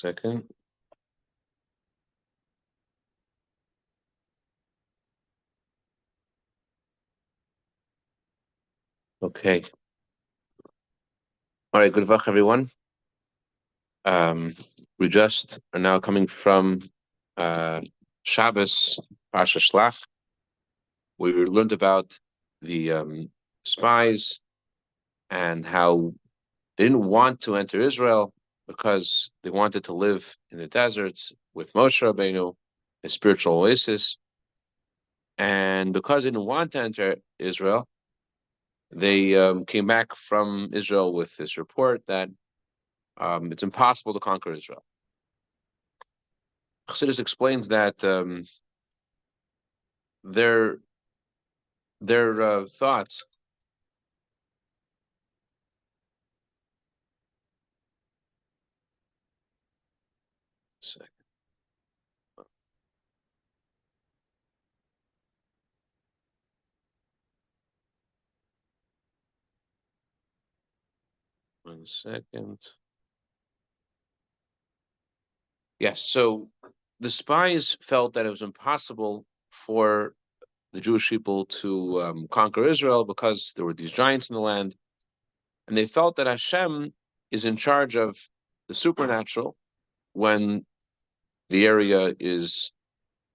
Second. Okay. All right. Good luck, everyone. We just are now coming from Shabbos Parsha Shlach. We learned about the spies and how they didn't want to enter Israel because they wanted to live in the deserts with Moshe Rabbeinu, a spiritual oasis. And because they didn't want to enter Israel, they came back from Israel with this report that it's impossible to conquer Israel. Chassidus explains that their thoughts second. One second. Yes, so the spies felt that it was impossible for the Jewish people to conquer Israel because there were these giants in the land, and they felt that Hashem is in charge of the supernatural when the area is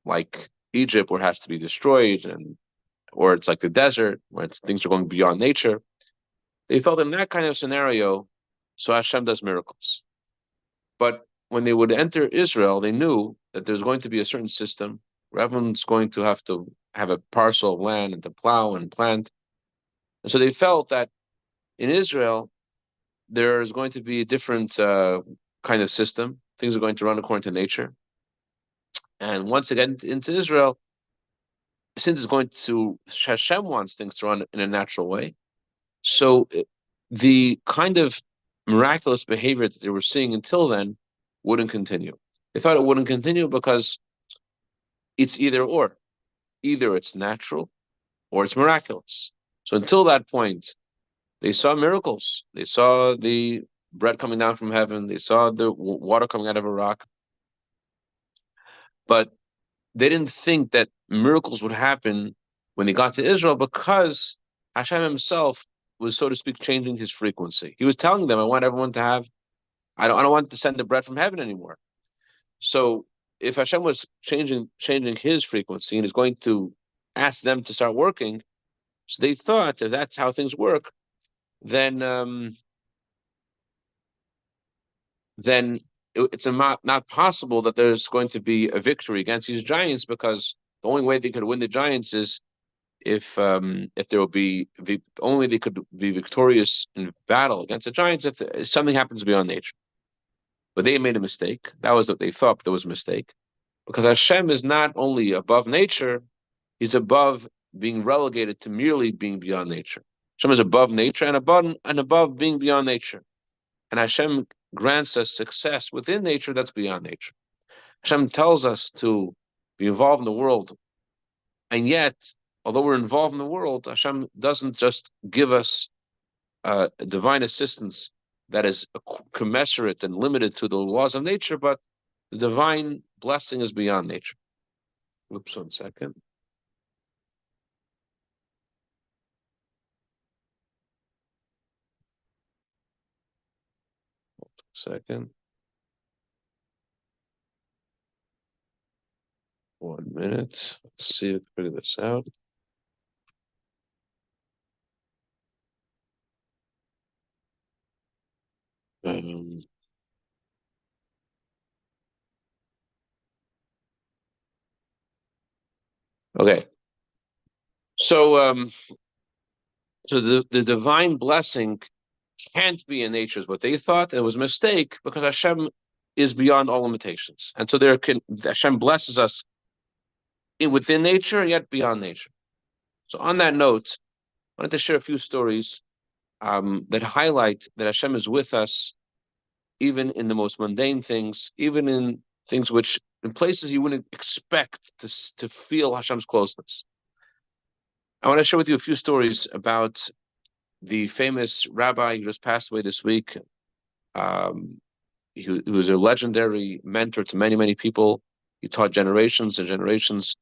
like Egypt, where it has to be destroyed, and or it's like the desert, where things are going beyond nature. They felt in that kind of scenario, so Hashem does miracles. But when they would enter Israel, they knew that there's going to be a certain system where everyone's going to have a parcel of land and to plow and plant. And so they felt that in Israel, there's going to be a different kind of system. Things are going to run according to nature. And once again, into Israel, since it's going to, Hashem wants things to run in a natural way. So the kind of miraculous behavior that they were seeing until then wouldn't continue. They thought it wouldn't continue because it's either or. Either it's natural or it's miraculous. So until that point, they saw miracles. They saw the bread coming down from heaven. They saw the water coming out of a rock. But they didn't think that miracles would happen when they got to Israel because Hashem himself was, so to speak, changing his frequency. He was telling them, I want everyone to have, I don't want to send the bread from heaven anymore. So if Hashem was changing his frequency and is going to ask them to start working, so they thought if that's how things work, then it's not possible that there's going to be a victory against these giants, because the only way they could win the giants is if there will be only they could be victorious in battle against the giants if something happens beyond nature. But they made a mistake. That was what they thought, but there was a mistake. Because Hashem is not only above nature, he's above being relegated to merely being beyond nature. Hashem is above nature and above being beyond nature. And Hashem grants us success within nature that's beyond nature. Hashem tells us to be involved in the world. And yet, although we're involved in the world, Hashem doesn't just give us divine assistance that is commensurate and limited to the laws of nature, but the divine blessing is beyond nature. Oops, 1 second. Second. 1 minute. Let's see if we figure this out. Okay. So the divine blessing can't be in nature is what they thought. It was a mistake because Hashem is beyond all limitations. And so Hashem blesses us within nature, yet beyond nature. So on that note, I wanted to share a few stories that highlight that Hashem is with us, even in the most mundane things, even in things in places you wouldn't expect to feel Hashem's closeness. I want to share with you a few stories about the famous rabbi who just passed away this week, he was a legendary mentor to many, many people. He taught generations and generations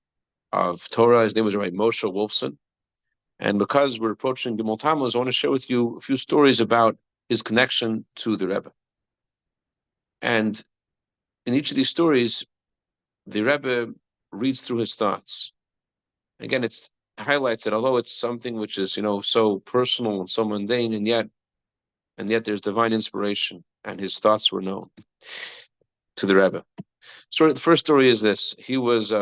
of Torah. His name was Rabbi Moshe Wolfson. And because we're approaching Gimel Tammuz, I want to share with you a few stories about his connection to the Rebbe. And in each of these stories, the Rebbe reads through his thoughts. Again, it highlights that although it's something which is, so personal and so mundane, and yet there's divine inspiration, and his thoughts were known to the Rebbe. So the first story is this: he was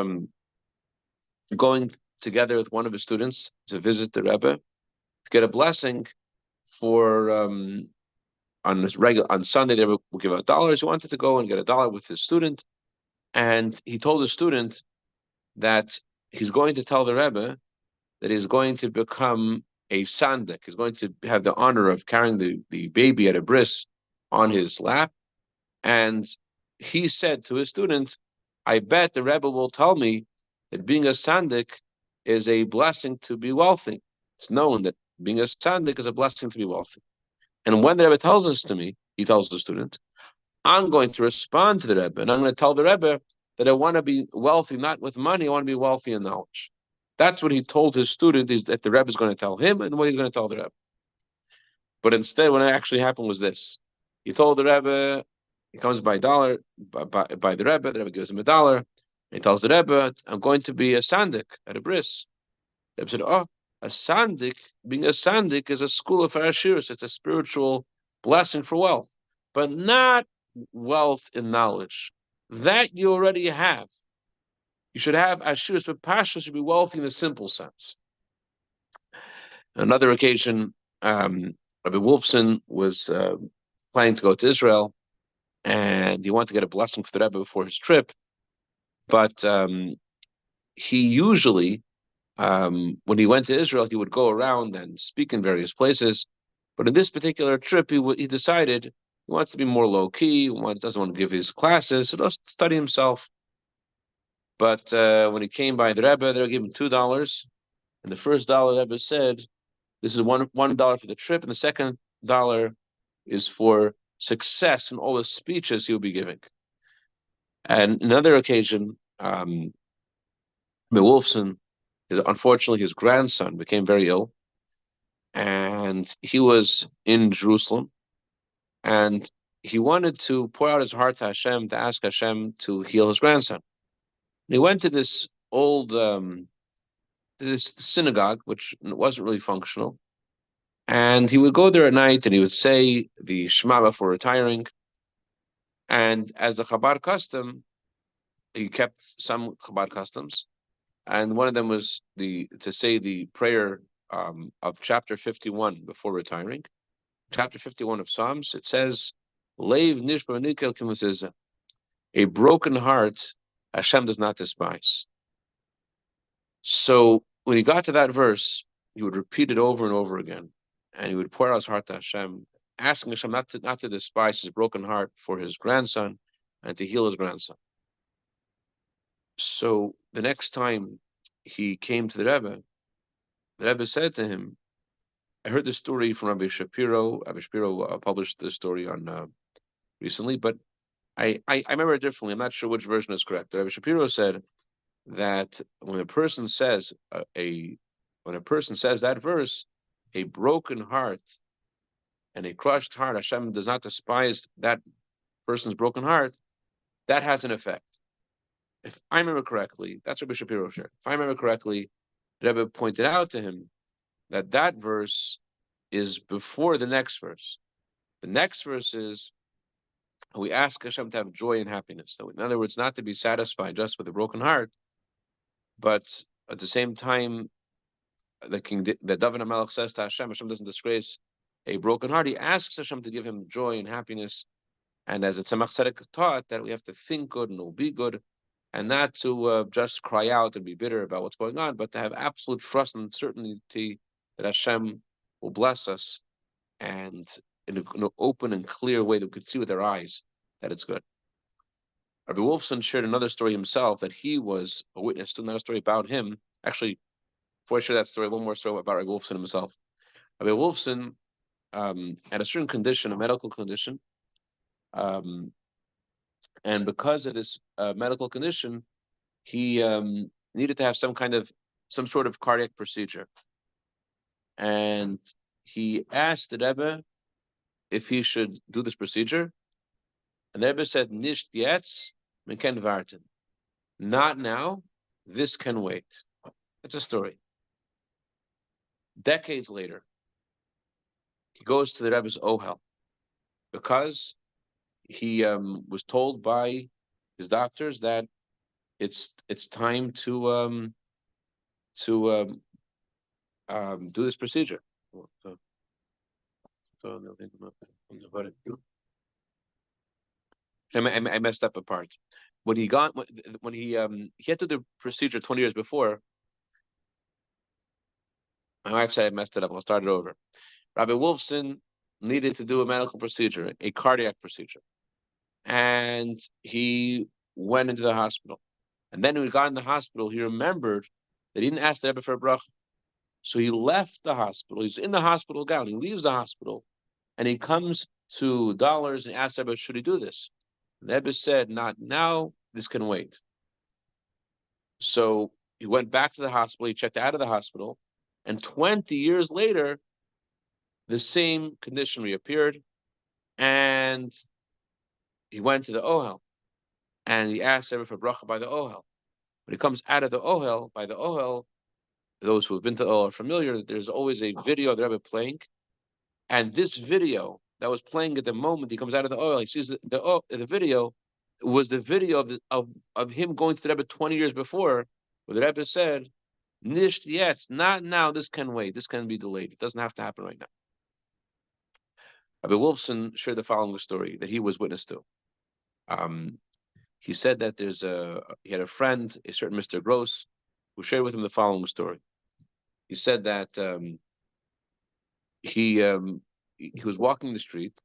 going together with one of his students to visit the Rebbe to get a blessing for on Sunday they would give out dollars. He wanted to go and get $1 with his student, and he told the student that he's going to tell the Rebbe that he's going to become a sandik. He's going to have the honor of carrying the baby at a bris on his lap. And he said to his student, I bet the Rebbe will tell me that being a sandik is a blessing to be wealthy. It's known that being a sandik is a blessing to be wealthy. And when the Rebbe tells this to me, he tells the student, I'm going to respond to the Rebbe, and I'm going to tell the Rebbe that I want to be wealthy, not with money, I want to be wealthy in knowledge. That's what he told his student, is that the Rebbe is going to tell him, and what he's going to tell the Rebbe. But instead, what actually happened was this. He told the Rebbe, he comes by $1, by the Rebbe gives him $1. He tells the Rebbe, I'm going to be a sandik at a bris. The Rebbe said, oh, a sandik, being a sandik is a school of Farashiris. It's a spiritual blessing for wealth, but not wealth in knowledge. That you already have. You should have Ashiris, but Pashas should be wealthy in the simple sense. Another occasion, Rabbi Wolfson was planning to go to Israel, and he wanted to get a blessing for the Rebbe before his trip. But he usually, when he went to Israel, he would go around and speak in various places. But in this particular trip, he decided he wants to be more low key. Doesn't want to give his classes, so just study himself. But when he came by the Rebbe, they gave him $2. And the first dollar the Rebbe said, this is $1 for the trip, and the second dollar is for success in all the speeches he'll be giving. And another occasion, Wolfson, unfortunately, his grandson became very ill, and he was in Jerusalem, and he wanted to pour out his heart to Hashem, to ask Hashem to heal his grandson. And he went to this old this synagogue, which wasn't really functional, and he would go there at night, and he would say the Shema before retiring. And as the Chabad custom, he kept some Chabad customs, and one of them was to say the prayer of chapter 51 before retiring. Chapter 51 of Psalms, it says, "Leiv nishbar nikel kimusizah." A broken heart, Hashem does not despise. So when he got to that verse, he would repeat it over and over again, and he would pour out his heart to Hashem, asking Hashem not to despise his broken heart for his grandson and to heal his grandson. So the next time he came to the Rebbe said to him, I heard this story from Rabbi Shapiro. Rabbi Shapiro published this story on recently, but I remember it differently. I'm not sure which version is correct. Rabbi Shapiro said that when a person says that verse, a broken heart and a crushed heart, Hashem does not despise that person's broken heart. That has an effect. If I remember correctly, that's Rabbi Shapiro shared. If I remember correctly, the Rebbe pointed out to him that verse is before the next verse. The next verse is we ask Hashem to have joy and happiness. So in other words, not to be satisfied just with a broken heart, but at the same time, the David HaMelech says to Hashem, Hashem doesn't disgrace a broken heart. He asks Hashem to give him joy and happiness. And as it's Tzemach Tzedek taught, that we have to think good and will be good, and not to just cry out and be bitter about what's going on, but to have absolute trust and certainty that Hashem will bless us, and in an open and clear way that we could see with our eyes that it's good. Rabbi Wolfson shared another story himself, that he was a witness to another story about him. Actually, before I share that story, one more story about Rabbi Wolfson himself. Rabbi Wolfson had a certain condition, a medical condition, And because of this medical condition, he needed to have some sort of cardiac procedure. And he asked the Rebbe if he should do this procedure. And the Rebbe said, Nicht jetzt, man kann warten. Not now, this can wait. That's a story. Decades later, he goes to the Rebbe's Ohel because he was told by his doctors that it's time to do this procedure. I messed up a part. When he had to do the procedure 20 years before, my wife said I messed it up. I'll start it over. Rabbi Wolfson needed to do a medical procedure, a cardiac procedure, and he went into the hospital. And then when he got in the hospital, he remembered that he didn't ask the Rebbe for a bracha. So he left the hospital. He's in the hospital gown. He leaves the hospital, and he comes to dollars and asks the Rebbe, should he do this? And the Rebbe said, not now. This can wait. So he went back to the hospital. He checked out of the hospital, and 20 years later, the same condition reappeared, and he went to the Ohel, and he asked Rebbe for bracha by the Ohel. When he comes out of the Ohel, by the Ohel, those who have been to Ohel are familiar that there's always a video of the Rebbe playing, and this video that was playing at the moment he comes out of the Ohel, he sees the video was the video of him going to the Rebbe 20 years before, where the Rebbe said, "Nicht yet, not now. This can wait. This can be delayed. It doesn't have to happen right now." Rabbi Wolfson shared the following story that he was witness to. He said that he had a friend, a certain Mr. Gross, who shared with him the following story. He said that he was walking the street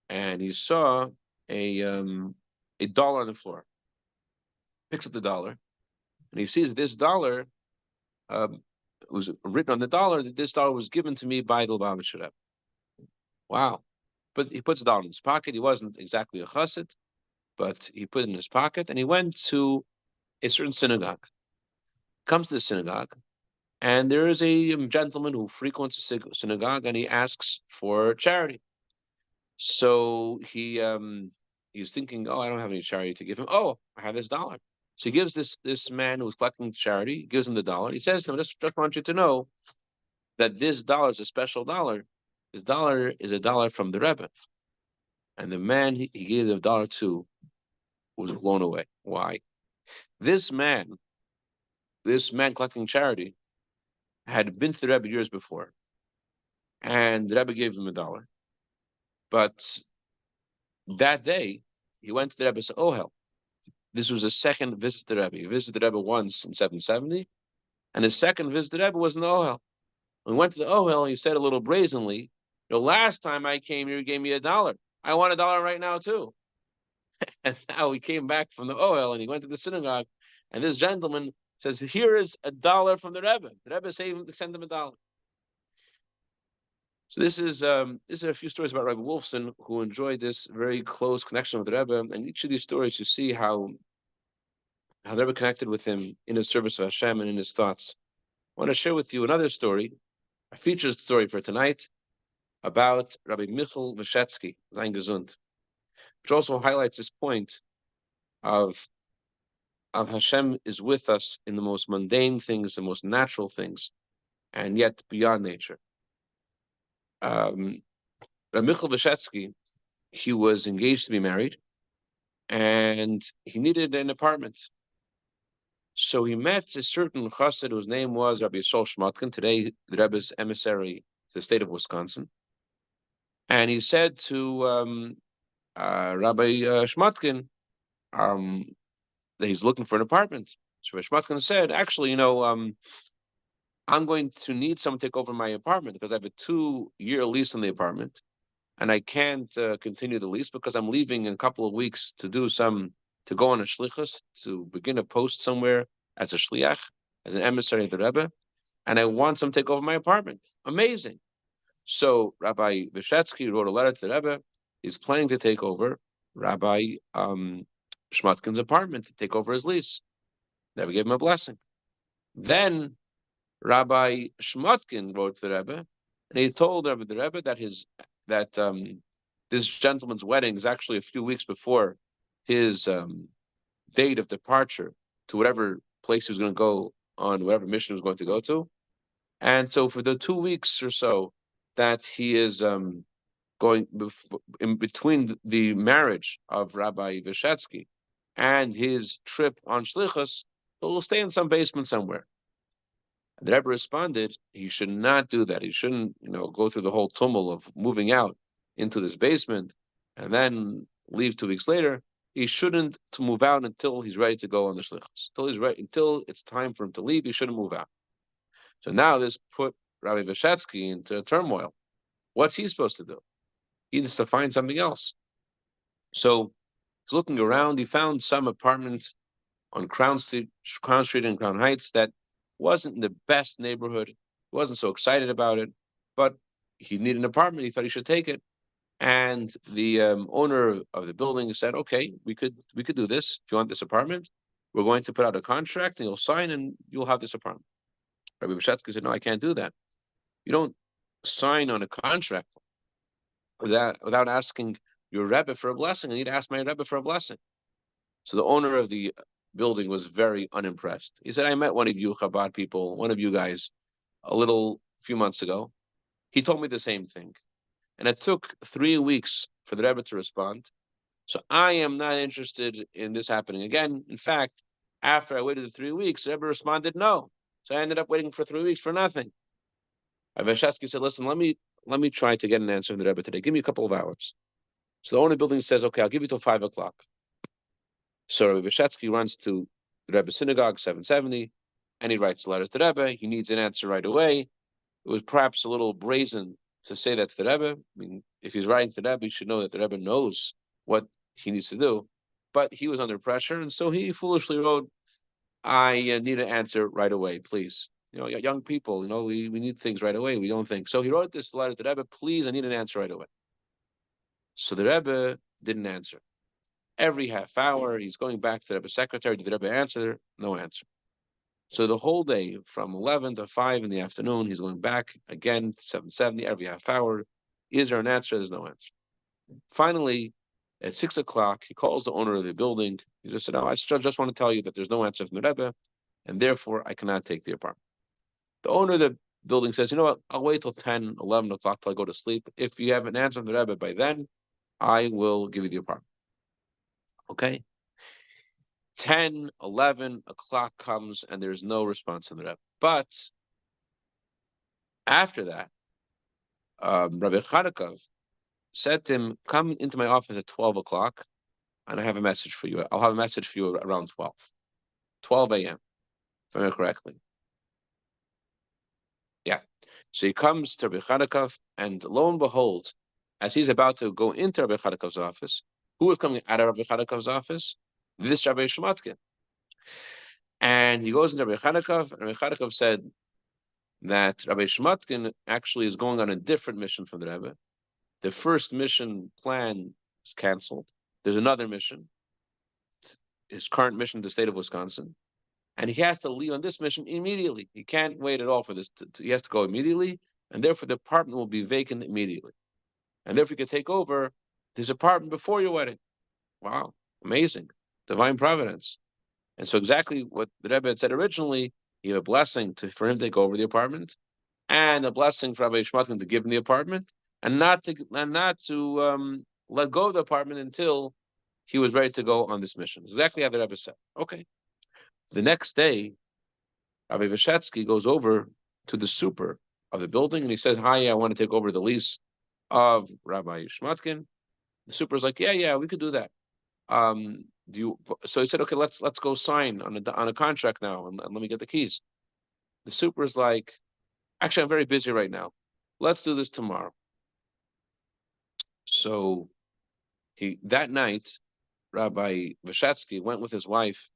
and he saw a dollar on the floor. Picks up the dollar and he sees this dollar was written on the dollar that this dollar was given to me by the Lubavitcher Rebbe. Wow. But he puts the dollar in his pocket. He wasn't exactly a chassid, but he put it in his pocket and he went to a certain synagogue. Comes to the synagogue, and there is a gentleman who frequents the synagogue and he asks for charity. So he's thinking, oh, I don't have any charity to give him. Oh, I have this dollar. So he gives this man who's collecting charity, gives him the dollar. He says to him, just want you to know that this dollar is a special dollar. This dollar is a dollar from the Rebbe. And the man he gave the dollar to was blown away. Why? This man collecting charity had been to the Rebbe years before, and the Rebbe gave him a dollar. But that day, he went to the Rebbe's Ohel. This was a second visit to the Rebbe. He visited the Rebbe once in 770, and his second visit to the Rebbe was in the Ohel. When he went to the Ohel, he said a little brazenly, the last time I came here, you gave me a dollar. I want a dollar right now, too. And now he came back from the Ohel, and he went to the synagogue, and this gentleman says, here is a dollar from the Rebbe. The Rebbe sent him a dollar. So this is a few stories about Rebbe Wolfson, who enjoyed this very close connection with the Rebbe. And each of these stories, you see how the Rebbe connected with him in his service of Hashem and in his thoughts. I want to share with you another story, a featured story for tonight, about Rabbi Michal Veshetsky, Sein Gesund, which also highlights this point of Hashem is with us in the most mundane things, the most natural things, and yet beyond nature. Rabbi Michal Veshetsky, he was engaged to be married, and he needed an apartment. So he met a certain chassid whose name was Rabbi Yisrael Shmotkin, today the Rebbe's emissary to the state of Wisconsin. And he said to Rabbi Shmotkin that he's looking for an apartment. So Rabbi Shmotkin said, actually, I'm going to need someone to take over my apartment because I have a 2-year lease on the apartment, and I can't continue the lease because I'm leaving in a couple of weeks to go on a shlichus, to begin a post somewhere as a shliach, as an emissary of the Rebbe, and I want someone to take over my apartment. Amazing. So Rabbi Veshetsky wrote a letter to the Rebbe. He's planning to take over, Rabbi Shmutkin's apartment to take over his lease. The Rebbe gave him a blessing. Then Rabbi Shmutkin wrote to the Rebbe, and he told the Rebbe that this gentleman's wedding is actually a few weeks before his date of departure to whatever place he was going to go on, whatever mission he was going to go to. And so for the 2 weeks or so that he is going in between the marriage of Rabbi Vyshetsky and his trip on Shlichus, he'll stay in some basement somewhere. And the Rebbe responded, he should not do that. He shouldn't, go through the whole tumult of moving out into this basement and then leave 2 weeks later. He shouldn't to move out until he's ready to go on the shlichus. Until it's time for him to leave, he shouldn't move out. So now this put Rabbi Vyshetsky into turmoil. What's he supposed to do? He needs to find something else. So he's looking around. He found some apartments on Crown Street and Crown Heights that wasn't in the best neighborhood. He wasn't so excited about it, but he needed an apartment. He thought he should take it. And the owner of the building said, "Okay, we could do this. If you want this apartment, we're going to put out a contract, and you'll sign, and you'll have this apartment." Rabbi Vyshetsky said, "No, I can't do that. You don't sign on a contract without asking your Rebbe for a blessing. I need to ask my Rebbe for a blessing." So the owner of the building was very unimpressed. He said, "I met one of you Chabad people, one of you guys, few months ago. He told me the same thing. And it took 3 weeks for the Rebbe to respond. So I am not interested in this happening again. In fact, after I waited the 3 weeks, the Rebbe responded no. So I ended up waiting for 3 weeks for nothing." Vyshetsky said, "Listen, let me try to get an answer from the Rebbe today. Give me a couple of hours." So the owner of the building says, "Okay, I'll give you till 5 o'clock." So Rabbi Vyshetsky runs to the Rebbe synagogue, 770, and he writes a letter to the Rebbe. He needs an answer right away. It was perhaps a little brazen to say that to the Rebbe. I mean, if he's writing to the Rebbe, he should know that the Rebbe knows what he needs to do. But he was under pressure, and so he foolishly wrote, "I need an answer right away, please. Young people, we need things right away. We don't think." So he wrote this letter to the Rebbe, "Please, I need an answer right away." So the Rebbe didn't answer. Every half hour, he's going back to the Rebbe's secretary. Did the Rebbe answer? No answer. So the whole day, from 11 to 5 in the afternoon, he's going back again to 770 every half hour. Is there an answer? There's no answer. Finally, at 6 o'clock, he calls the owner of the building. He just said, "Oh, I just want to tell you that there's no answer from the Rebbe, and therefore I cannot take the apartment." The owner of the building says, "You know what? I'll wait till 10, 11 o'clock till I go to sleep. If you have an answer from the Rebbe by then, I will give you the apartment." Okay? 10, 11 o'clock comes, and there's no response from the Rebbe. But after that, Rabbi Chadakov said to him, "Come into my office at 12 o'clock, and I have a message for you. I'll have a message for you around 12 a.m., if I remember correctly." Yeah. So he comes to Rabbi Chadakov, and lo and behold, as he's about to go into Rabbi Chadakov's office, who was coming out of Rabbi Chadakov's office? This Rabbi Shmutkin. And he goes into Rabbi Chadakov, and Rabbi Chadakov said that Rabbi Shmutkin actually is going on a different mission from the Rebbe. The first mission plan is canceled. There's another mission, his current mission in the state of Wisconsin, and he has to leave on this mission immediately. He can't wait at all for this. He has to go immediately, and therefore the apartment will be vacant immediately. And therefore you can take over this apartment before your wedding. Wow, amazing, divine providence. And so exactly what the Rebbe had said originally, he had a blessing for him to take over the apartment, and a blessing for Rabbi Shmutkin to give him the apartment, and not to let go of the apartment until he was ready to go on this mission. Exactly how the Rebbe said. Okay. The next day, Rabbi Vyshetsky goes over to the super of the building, and he says, "Hi, I want to take over the lease of Rabbi Shmutkin." The super is like, "Yeah, we could do that." Do you? So he said, "Okay, let's go sign on a contract now, and let me get the keys." The super is like, "Actually, I'm very busy right now. Let's do this tomorrow." So that night, Rabbi Vyshetsky went with his wife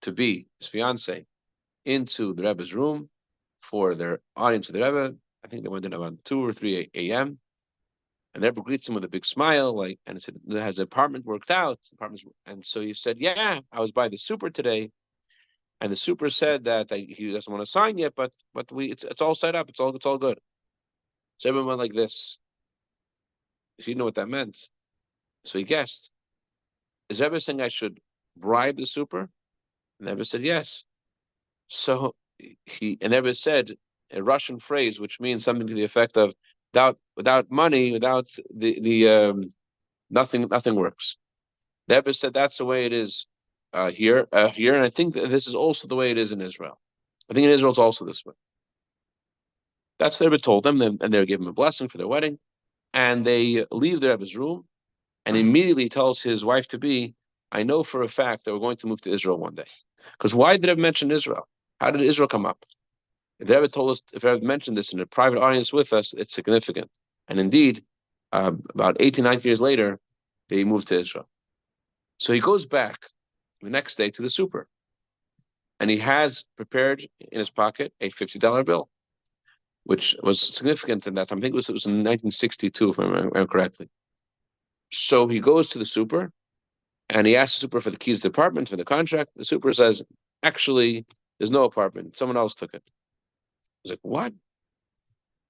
to be his fiance into the Rebbe's room for their audience of the Rebbe. I think they went in about 2 or 3 a.m. And the Rebbe greets him with a big smile, and he said, "Has the apartment worked out?" And so he said, "Yeah, I was by the super today, and the super said that he doesn't want to sign yet, but it's all set up, it's all good." So everyone went like this. He didn't know what that meant, so he guessed. Is Rebbe saying I should bribe the super? And Rebbe said yes. So and Rebbe said a Russian phrase which means something to the effect of without money, without the nothing works. The Rebbe said that's the way it is here, and I think that this is also the way it is in Israel. I think in Israel it's also this way. That's what the Rebbe told them, and they gave him a blessing for their wedding, and they leave the Rebbe's room, and immediately tells his wife to be, "I know for a fact that we're going to move to Israel one day." Because why did Rebbe mention Israel? How did Israel come up? If the Rebbe told us, if Rebbe mentioned this in a private audience with us, it's significant. And indeed, about 18, 19 years later, they moved to Israel. So he goes back the next day to the super, and he has prepared in his pocket a $50 bill, which was significant in that time. I think it was in 1962, if I remember correctly. So he goes to the super, and he asks the super for the keys to the apartment, for the contract. The super says, "Actually, there's no apartment. Someone else took it." He's like, "What?"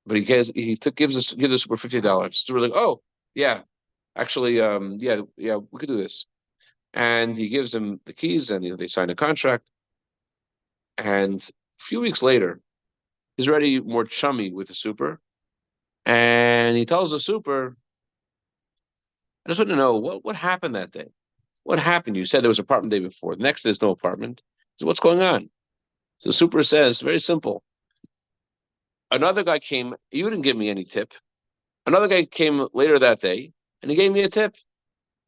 But gives the super $50. So we're like, "Oh, yeah, actually, yeah, we could do this." And he gives them the keys, and they sign a contract. And a few weeks later, he's already more chummy with the super, and he tells the super, "I just want to know what happened that day. What happened? You said there was an apartment the day before. The next day there's no apartment. So what's going on?" So the super says, very simple. Another guy came. You didn't give me any tip. Another guy came later that day, and he gave me a tip.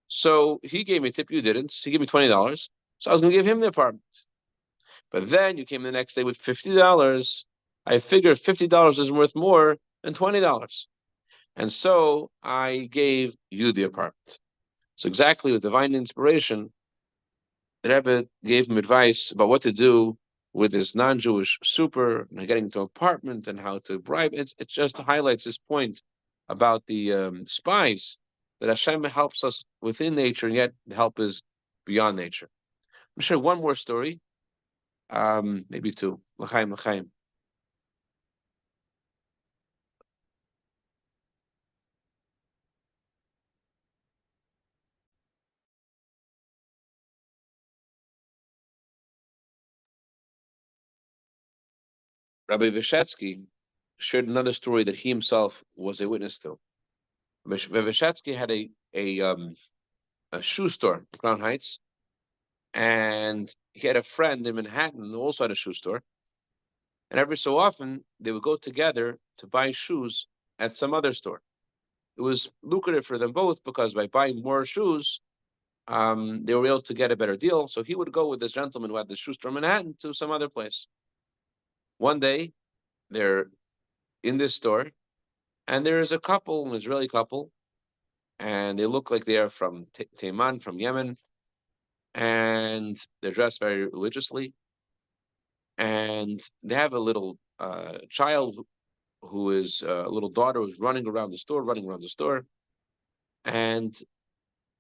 So he gave me a tip. You didn't. So he gave me $20. So I was going to give him the apartment. But then you came the next day with $50. I figured $50 is worth more than $20. And so I gave you the apartment. So exactly with divine inspiration, the Rebbe gave him advice about what to do with his non-Jewish super and getting into an apartment and how to bribe. It just highlights this point about the spies, that Hashem helps us within nature, and yet the help is beyond nature. I'm share one more story, maybe two. L'chaim, l'chaim. Rabbi Vyshetsky shared another story that he himself was a witness to. Rabbi Vyshetsky had a shoe store in Crown Heights, and he had a friend in Manhattan who also had a shoe store. And every so often, they would go together to buy shoes at some other store. It was lucrative for them both because by buying more shoes, they were able to get a better deal. So he would go with this gentleman who had the shoe store in Manhattan to some other place. One day, they're in this store, and there is a couple, an Israeli couple, and they look like they are from Taiman, from Yemen, and they're dressed very religiously, and they have a little child who is a little daughter who's running around the store, and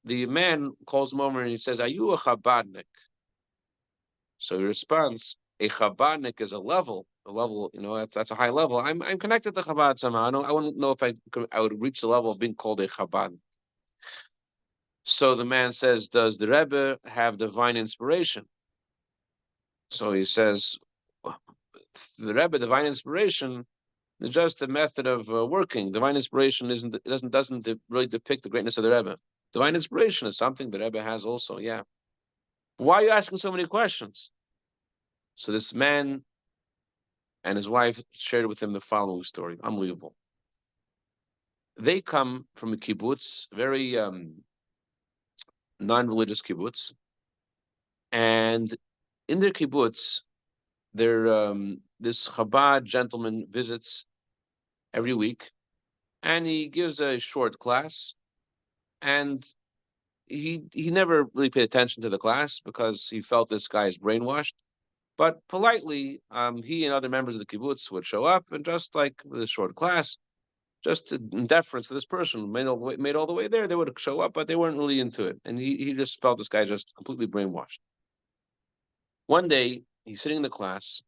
the man calls him over and he says, "Are you a Chabadnik?" So he responds, "A Chabadnik is a level, that's a high level. I'm connected to Chabad somehow. I wouldn't know if I would reach the level of being called a Chabad." So the man says, "Does the Rebbe have divine inspiration?" So he says, "The Rebbe, divine inspiration is just a method of working. Divine inspiration doesn't really depict the greatness of the Rebbe. Divine inspiration is something the Rebbe has also. Yeah. Why are you asking so many questions?" So this man and his wife shared with him the following story. Unbelievable. They come from a kibbutz, very non-religious kibbutz, and in their kibbutz, this Chabad gentleman visits every week, and he gives a short class, and he never really paid attention to the class because he felt this guy is brainwashed. But politely, he and other members of the kibbutz would show up, and just like with a short class, just in deference to this person, made all the way there, they would show up, but they weren't really into it. And he just felt this guy just completely brainwashed. One day, he's sitting in the class,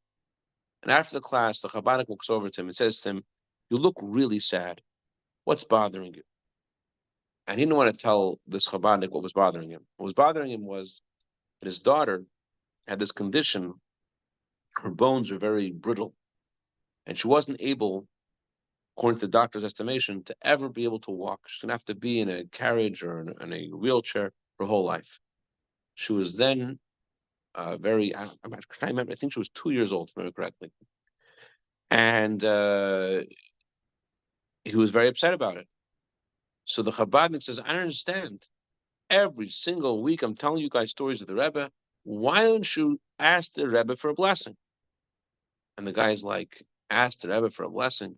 and after the class, the Chabadnik walks over to him and says to him, "You look really sad. What's bothering you?" And he didn't want to tell this Chabadnik what was bothering him. What was bothering him was that his daughter had this condition. Her bones were very brittle, and she wasn't able, according to the doctor's estimation, to ever be able to walk. She's going to have to be in a carriage or in a wheelchair her whole life. She was then I'm not trying to remember, I think she was 2 years old, if I remember correctly. And he was very upset about it. So the Chabadnik says, I don't understand. Every single week I'm telling you guys stories of the Rebbe. Why don't you ask the Rebbe for a blessing? And the guy's like, ask the Rebbe for a blessing.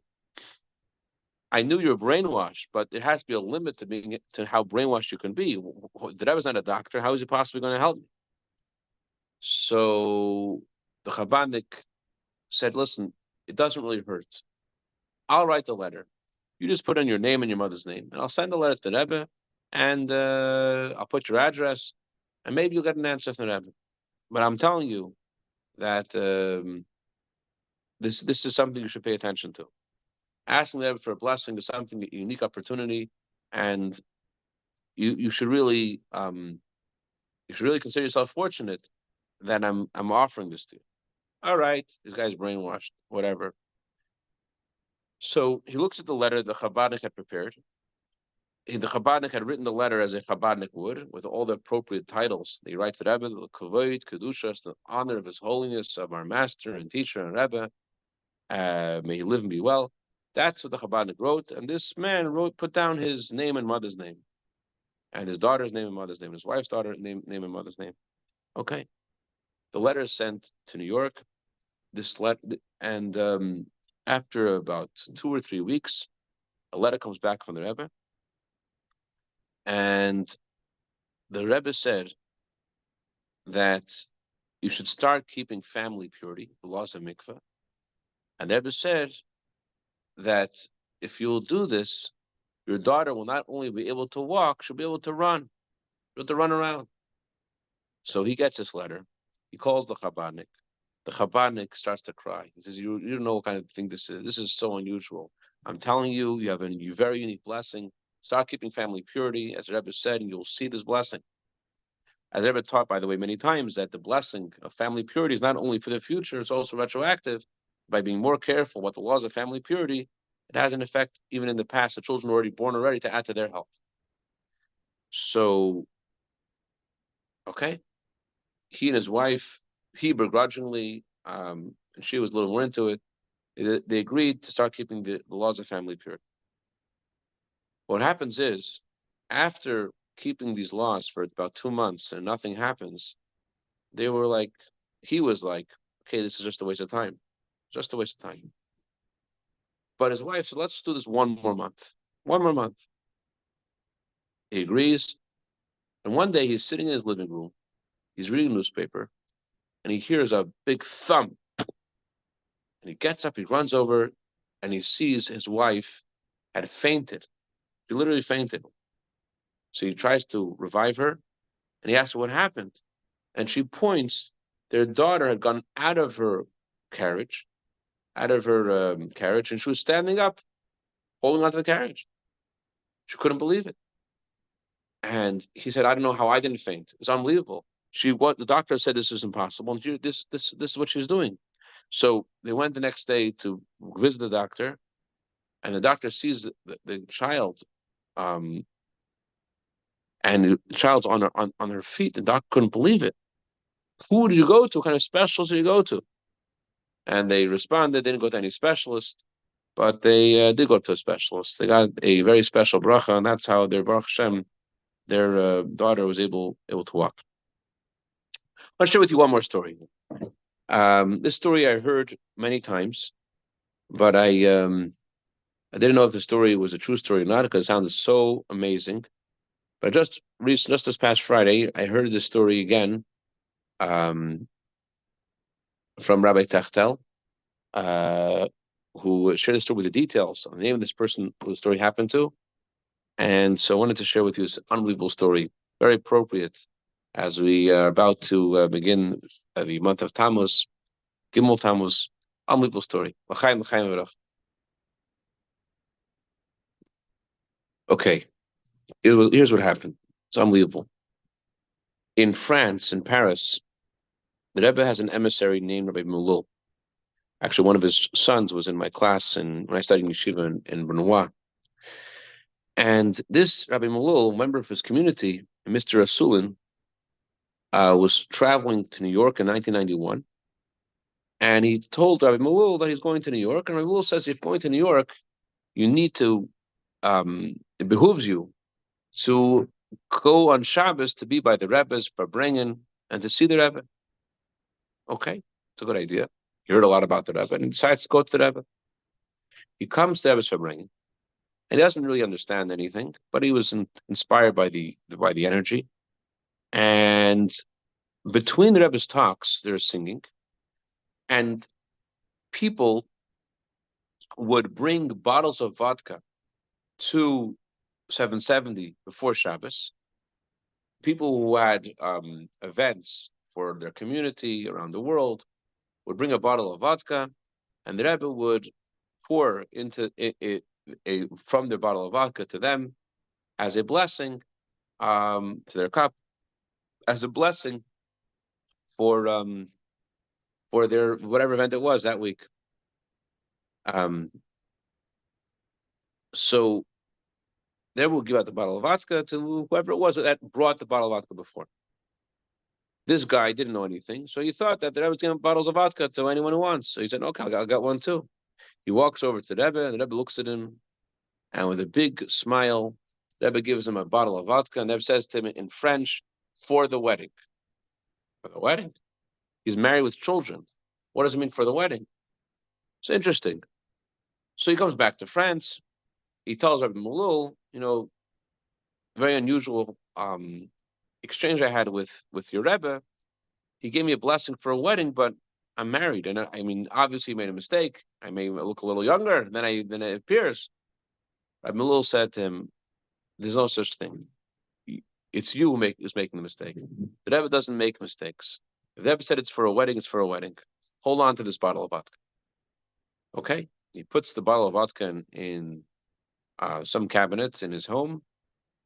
I knew you were brainwashed, but there has to be a limit to how brainwashed you can be. The Rebbe's not a doctor. How is he possibly going to help me? So the Chabadnik said, listen, it doesn't really hurt. I'll write the letter. You just put in your name and your mother's name, and I'll send the letter to the Rebbe, and I'll put your address, and maybe you'll get an answer from the Rebbe. But I'm telling you that this is something you should pay attention to. Asking the Rebbe for a blessing is something, a unique opportunity, and you should really consider yourself fortunate that I'm offering this to you. All right, this guy's brainwashed, whatever. So he looks at the letter the Chabadnik had prepared. The Chabadnik had written the letter as a Chabadnik would, with all the appropriate titles. He writes to Rebbe, the Kavod, Kedushas, the honor of His Holiness, of our master and teacher and Rebbe. May he live and be well. That's what the Chabadnik wrote, and this man put down his name and mother's name, and his daughter's name and mother's name, his wife's daughter's name and mother's name. Okay, the letter is sent to New York. And after about 2 or 3 weeks, a letter comes back from the Rebbe, and the Rebbe said that you should start keeping family purity, the laws of mikveh. And the Rebbe said that if you'll do this, your daughter will not only be able to walk, she'll be able to run. She'll be able to run around. So he gets this letter. He calls the Chabadnik. The Chabadnik starts to cry. He says, you don't know what kind of thing this is. This is so unusual. I'm telling you, you have a very unique blessing. Start keeping family purity, as the Rebbe said, and you'll see this blessing. As Rebbe taught, by the way, many times, that the blessing of family purity is not only for the future, it's also retroactive. By being more careful about the laws of family purity, it has an effect even in the past. The children were already born already to add to their health. So, okay, he and his wife, he begrudgingly, and she was a little more into it, they agreed to start keeping the laws of family purity. What happens is, after keeping these laws for about 2 months and nothing happens, they were like, he was like, okay, this is just a waste of time. Just a waste of time. But his wife said, let's do this one more month. One more month. He agrees. And one day he's sitting in his living room. He's reading a newspaper. And he hears a big thump. And he gets up, he runs over, and he sees his wife had fainted. She literally fainted. So he tries to revive her. And he asks her what happened. And she points. Their daughter had gone out of her carriage, and she was standing up, holding onto the carriage. She couldn't believe it. And he said, I don't know how I didn't faint. It's unbelievable. The doctor said this is impossible. And this is what she's doing. So they went the next day to visit the doctor, and the doctor sees the child, and the child's on her feet. The doctor couldn't believe it. Who did you go to? What kind of specialist did you go to? And they responded, they didn't go to any specialist, but they did go to a specialist. They got a very special bracha, and that's how their Baruch Hashem, their daughter was able to walk. I'll share with you one more story. This story I heard many times, but I didn't know if the story was a true story or not because it sounded so amazing. But just this past Friday, I heard this story again from Rabbi Tachtel. who shared the story with the details, the name of this person who the story happened to. And so I wanted to share with you this unbelievable story, very appropriate as we are about to begin the month of Tammuz, Gimel Tammuz. Unbelievable story. Okay, here's what happened. It's unbelievable. In France, in Paris, the Rebbe has an emissary named Rabbi Mulul. Actually, one of his sons was in my class when I studied yeshiva in Benoit. And this Rabbi Mulul, member of his community, Mr. Asulin, was traveling to New York in 1991. And he told Rabbi Mulul that he's going to New York. And Rabbi Mulul says, if you're going to New York, you need to, it behooves you to go on Shabbos to be by the Rebbe's Farbrengen and to see the Rebbe. Okay, it's a good idea. He heard a lot about the Rebbe and he decides to go to the Rebbe. He comes to Rebbe's Farbrengen. And he doesn't really understand anything, but he was inspired by the energy. And between the Rebbe's talks, there's singing, and people would bring bottles of vodka to 770 before Shabbos. People who had events for their community around the world would bring a bottle of vodka, and the Rebbe would pour into it, from their bottle of vodka to them as a blessing, to their cup, as a blessing for their whatever event it was that week. So they will give out the bottle of vodka to whoever it was that brought the bottle of vodka before. This guy didn't know anything, so he thought that the Rebbe was giving bottles of vodka to anyone who wants. So he said, "Okay, I'll get one too." He walks over to the Rebbe, and the Rebbe looks at him, and with a big smile, the Rebbe gives him a bottle of vodka, and the Rebbe says to him in French, "For the wedding." For the wedding? He's married with children. What does it mean for the wedding? It's interesting. So he comes back to France. He tells Rabbi Mulul, very unusual exchange I had with your Rebbe. He gave me a blessing for a wedding, but I'm married, and I mean, obviously, he made a mistake. I may look a little younger than it appears. Rabbi Mulul said to him, "There's no such thing. It's you who is making the mistake. The Rebbe doesn't make mistakes. If the Rebbe said it's for a wedding, it's for a wedding. Hold on to this bottle of vodka." Okay? He puts the bottle of vodka in some cabinet in his home,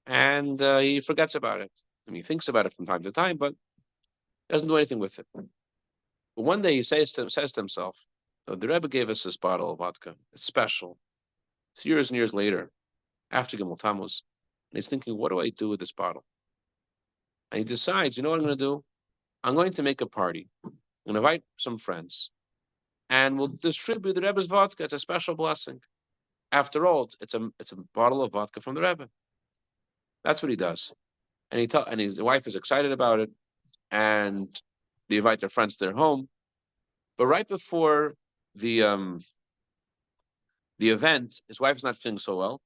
and he forgets about it. I mean, he thinks about it from time to time, but doesn't do anything with it. But one day he says to himself, "The Rebbe gave us this bottle of vodka. It's special." It's years and years later, after Gimel Tammuz, and he's thinking, "What do I do with this bottle?" And he decides, you know what I'm going to do? I'm going to make a party. I'm going to invite some friends, and we'll distribute the Rebbe's vodka. It's a special blessing. After all, it's a bottle of vodka from the Rebbe. That's what he does, and his wife is excited about it, and they invite their friends to their home. But right before the event, his wife is not feeling so well.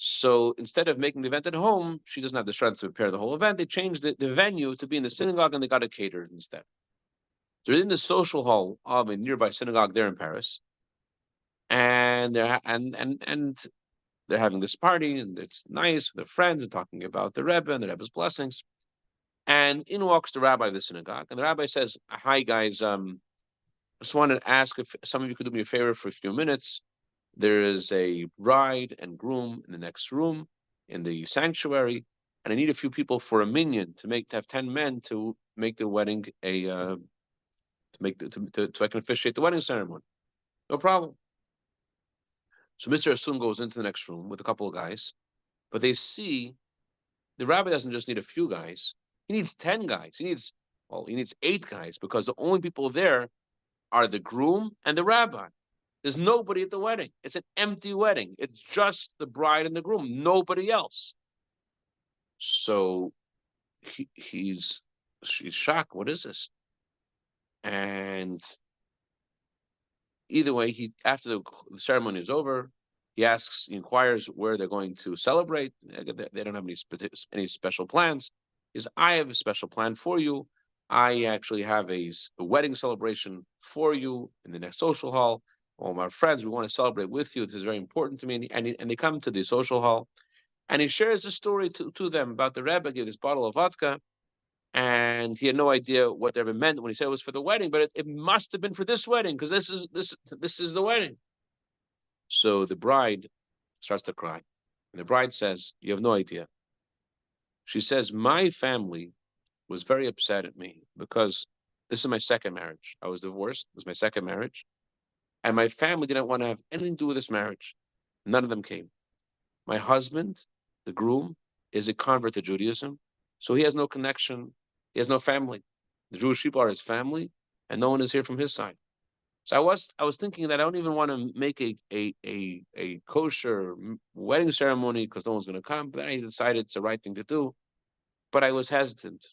So instead of making the event at home, she doesn't have the strength to prepare the whole event. They changed the venue to be in the synagogue, and they got it catered instead. So they're in the social hall of a nearby synagogue there in Paris, and they're having this party, and it's nice. Their friends are talking about the Rebbe and the Rebbe's blessings. And in walks the rabbi of the synagogue, and the rabbi says, "Hi guys, just wanted to ask if some of you could do me a favor for a few minutes. There is a bride and groom in the next room in the sanctuary, and I need a few people for a minyan to have 10 men to make the wedding so I can officiate the wedding ceremony." No problem. So Mr. Asun goes into the next room with a couple of guys, but they see the rabbi doesn't just need a few guys; he needs 10 guys. He needs 8 guys, because the only people there are the groom and the rabbi. There's nobody at the wedding. It's an empty wedding. It's just the bride and the groom, nobody else. So she's shocked. What is this? And either way, after the ceremony is over, he inquires where they're going to celebrate. They don't have any special plans. He says, "I have a special plan for you. I actually have a wedding celebration for you in the next social hall. all my friends, we want to celebrate with you. This is very important to me. And they come to the social hall, and he shares the story to them about the Rebbe gave this bottle of vodka, and he had no idea what the Rebbe meant when he said it was for the wedding, but it must have been for this wedding because this is the wedding. So the bride starts to cry, and the bride says, "You have no idea." She says, "My family was very upset at me because this is my second marriage. I was divorced. It was my second marriage. And my family didn't want to have anything to do with this marriage. None of them came. My husband, the groom, is a convert to Judaism. So he has no connection. He has no family. The Jewish people are his family, and no one is here from his side. So I was thinking that I don't even want to make a kosher wedding ceremony because no one's going to come. But then I decided it's the right thing to do. But I was hesitant.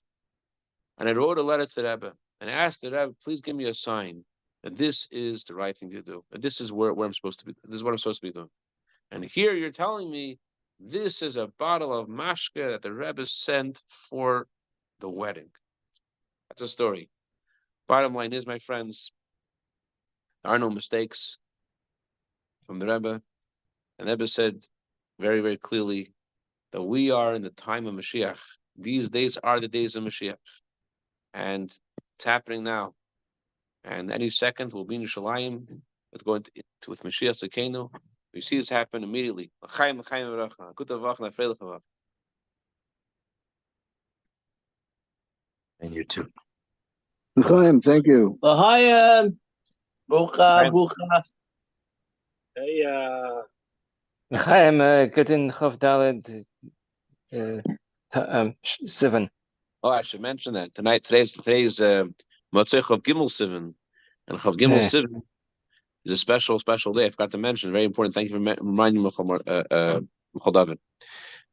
And I wrote a letter to the Rebbe and asked the Rebbe, please give me a sign that this is the right thing to do. That this is where I'm supposed to be. This is what I'm supposed to be doing. And here you're telling me this is a bottle of mashke that the Rebbe sent for the wedding. That's a story. Bottom line is, my friends, there are no mistakes from the Rebbe. And the Rebbe said very, very clearly that we are in the time of Mashiach. These days are the days of Mashiach. And it's happening now. And any second we'll be in Yerushalayim with Mashiach Tzidkeinu. We see this happen immediately. And you too. Chaim, thank you. L'chaim, Bucha. Hey, Chaim, Guten Chof Daled 7. Oh, I should mention that today's Motzei Chav Gimel 7, and Chav Gimel 7 is a special day. I forgot to mention. Very important. Thank you for reminding me, David.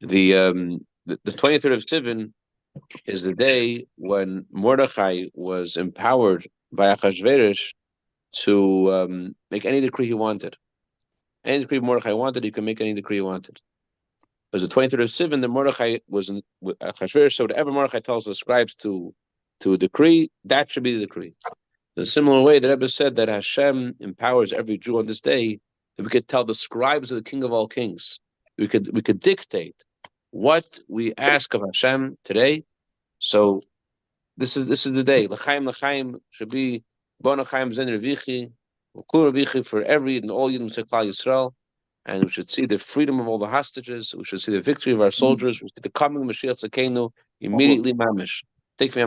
The 23rd of Sivan is the day when Mordechai was empowered by Achashverosh to make any decree he wanted. Any decree Mordechai wanted, he could make any decree he wanted. It was the 23rd of Sivan that Mordechai was in Achashverosh, so whatever Mordechai tells the scribes to a decree, that should be the decree. In a similar way, the Rebbe said that Hashem empowers every Jew on this day that we could tell the scribes of the King of all kings. We could dictate what we ask of Hashem today. So this is the day. L'chaim should be Bon Chaim Zen Revichi, Kul Revichi for every and all Yidden Klal Yisrael. And we should see the freedom of all the hostages. We should see the victory of our soldiers. We should see the coming of Mashiach Tzidkeinu immediately, mamish. Take me.